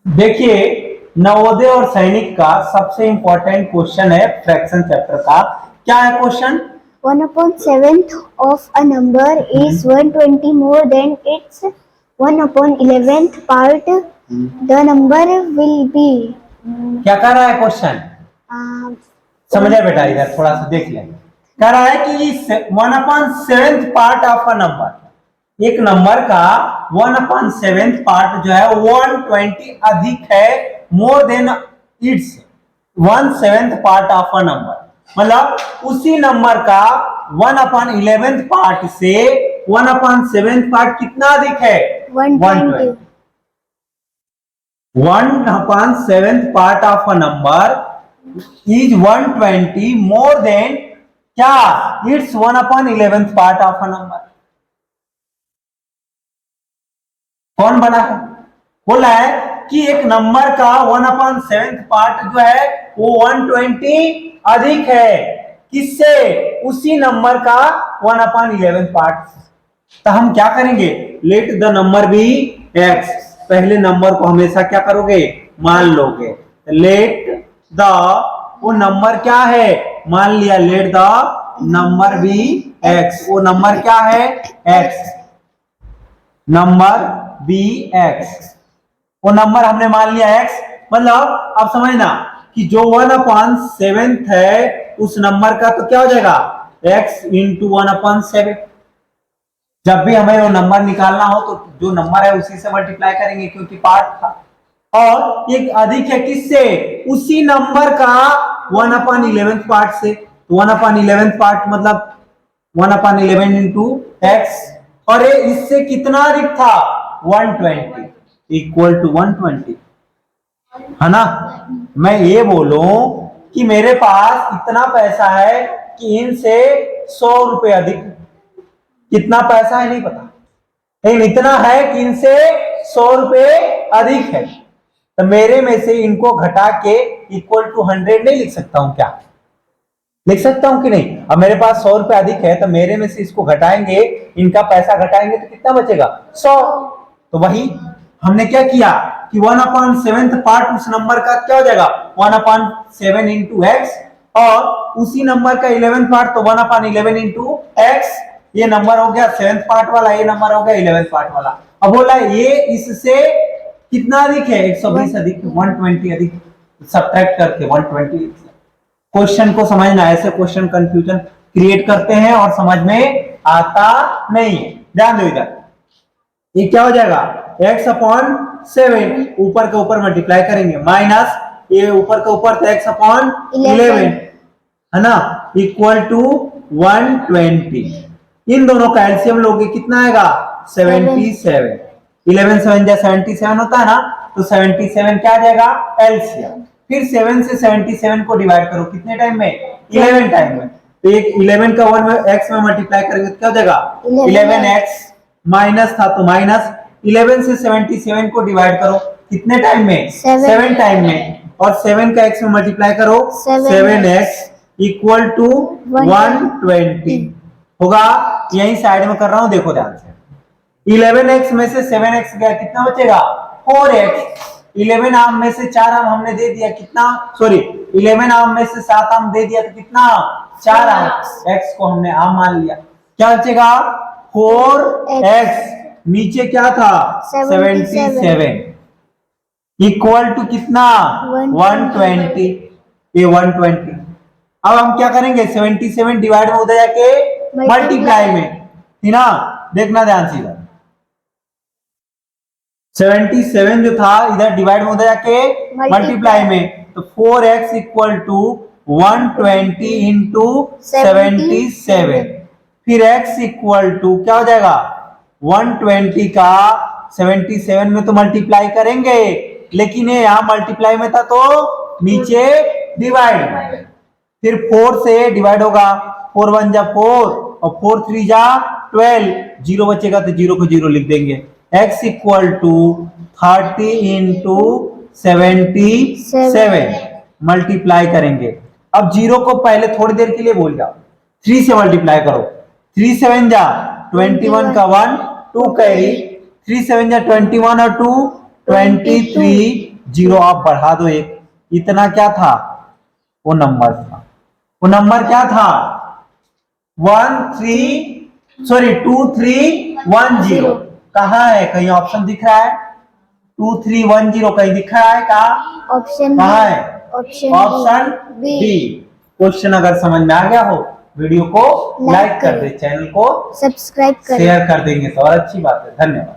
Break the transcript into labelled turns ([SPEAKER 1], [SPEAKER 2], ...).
[SPEAKER 1] देखिए, नवोदय और सैनिक का सबसे इंपॉर्टेंट क्वेश्चन है फ्रैक्शन चैप्टर का। क्या है question?
[SPEAKER 2] 1/7 of a number is 120 more than its 1/11th part. The number will be.
[SPEAKER 1] क्या कर रहा है क्वेश्चन? समझ आए बेटा, इधर थोड़ा सा देख लें। कह रहा है कि 1/7 पार्ट ऑफ अ नंबर, एक नंबर का 1/7 पार्ट जो है 120 अधिक है more than it's 1/7 part of a number, मतलब उसी नंबर का 1/11 पार्ट से 1/7 पार्ट कितना अधिक है?
[SPEAKER 2] 120.
[SPEAKER 1] 1/7 part of a number is 120 more than क्या? It's 1/11 part of a number. कौन बना है? बोला है कि एक नंबर का 1/7 पार्ट जो है वो 120 अधिक है किससे? उसी नंबर का 1/11 पार्ट। तो हम क्या करेंगे? Let the number be x, पहले नंबर को हमेशा क्या करोगे? मान लोगे। लेट द, वो नंबर क्या है? मान लिया, let the number be x, वो नंबर क्या है? एक्स, नंबर बी एक्स, वो नंबर हमने मान लिया एक्स। मतलब अब समझना कि जो 1/7 है उस नंबर का तो क्या हो जाएगा? X into 1/7। जब भी हमें वो नंबर निकालना हो तो जो नंबर है उसी से मल्टीप्लाई करेंगे क्योंकि पार्ट था। और एक अधिक है किससे? उसी नंबर का 1/11 पार्ट से। 1/11 पार्ट मतलब 1/11 इंटू एक्स, और ये इससे कितना अधिक था? 120 इक्वल टू 120, है ना? मैं ये बोलूं कि मेरे पास इतना पैसा है कि इनसे 100 रुपए अधिक, कितना पैसा है नहीं पता, लेकिन इतना है कि इनसे 100 रुपए अधिक है, तो मेरे में से इनको घटा के इक्वल टू 100 नहीं लिख सकता हूं क्या? लिख सकता हूं कि नहीं? अब मेरे पास 100 रुपए अधिक है तो मेरे में से इसको घटाएंगे, इनका पैसा घटाएंगे तो कितना बचेगा? 100। तो वही हमने क्या किया कि 1/7 पार्ट उस नंबर का क्या हो जाएगा? 1/7 इंटू एक्स, और उसी नंबर का 11 पार्ट तो 1/11 इंटू एक्स। ये नंबर हो गया 7th पार्ट वाला, ये नंबर हो गया 11th पार्ट वाला। अब बोला ये इससे कितना अधिक है? 120 अधिक, 120 अधिक, सब्ट्रैक्ट करके 120। क्वेश्चन को समझना, ऐसे क्वेश्चन कंफ्यूजन क्रिएट करते हैं और समझ में आता नहीं। ध्यान दो इधर, ये क्या हो जाएगा? x/7, ऊपर के ऊपर मल्टीप्लाई करेंगे, माइनस ये ऊपर के ऊपर तो x/11 है ना, इक्वल टू 120। इन दोनों का एलसीएम लोगे कितना आएगा? 77। 11 7 जा 77 होता है ना, तो 77 क्या आ जाएगा? एलसीएम। फिर 7 से 77 को डिवाइड करो कितने टाइम में? 11 टाइम में। तो एक 11 का 1 में x में मल्टीप्लाई करेंगे तो क्या हो जाएगा? 11x, माइनस था तो माइनस 11 से 77 को डिवाइड करो कितने टाइम में? 7 टाइम में, और 7 का x में मल्टीप्लाई करो 7x इक्वल टू 120 होगा। यही साइड में कर रहा हूं, देखो ध्यान से। 11x में से 7x गया, कितना बचेगा? 4x। 11 आम में से 4 आम हमने दे दिया, कितना? सॉरी, 11 आम में से 7 आम दे दिया तो कितना? 4 आम। x को हमने आम मान लिया, क्या बचेगा? 4x, नीचे क्या था? 77 इक्वल टू कितना? 120। ये 120। अब हम क्या करेंगे? 77 डिवाइड में उधर जाके मल्टीप्लाई में, है ना? देखना ध्यान से, इधर 77 जो था इधर डिवाइड में उधर जाके मल्टीप्लाई में, तो 4x इक्वल टू 120 इंटू 77, फिर x इक्वल टू क्या हो जाएगा? 120 का 77 में तो मल्टीप्लाई करेंगे, लेकिन ये यहां मल्टीप्लाई में था तो नीचे डिवाइड, फिर 4 से डिवाइड होगा, 4 1 जा 4 और 4 3 जा 12, जीरो बचेगा तो जीरो को जीरो लिख देंगे। x equal to 30 into 77 multiply करेंगे। अब जीरो को पहले थोड़ी देर के लिए भूल जाओ, 3 से मल्टीप्लाई करो, 3 7 जा 21 का 1 2 कैरी, 3 7 जा 21 और 2 23, जीरो आप बढ़ा दो एक, इतना क्या था, वो नंबर था। वो नंबर क्या था, 2310। कहाँ है, कहीं ऑप्शन दिख रहा है, 2310 कहीं दिख रहा है, कहा
[SPEAKER 2] ऑप्शन
[SPEAKER 1] कहाँ है,
[SPEAKER 2] option
[SPEAKER 1] option
[SPEAKER 2] B.
[SPEAKER 1] B. Question अगर समझ में आ गया हो, वीडियो को लाइक कर दे, चैनल को
[SPEAKER 2] सब्सक्राइब करें।
[SPEAKER 1] शेयर कर देंगे तो और अच्छी बात है। धन्यवाद।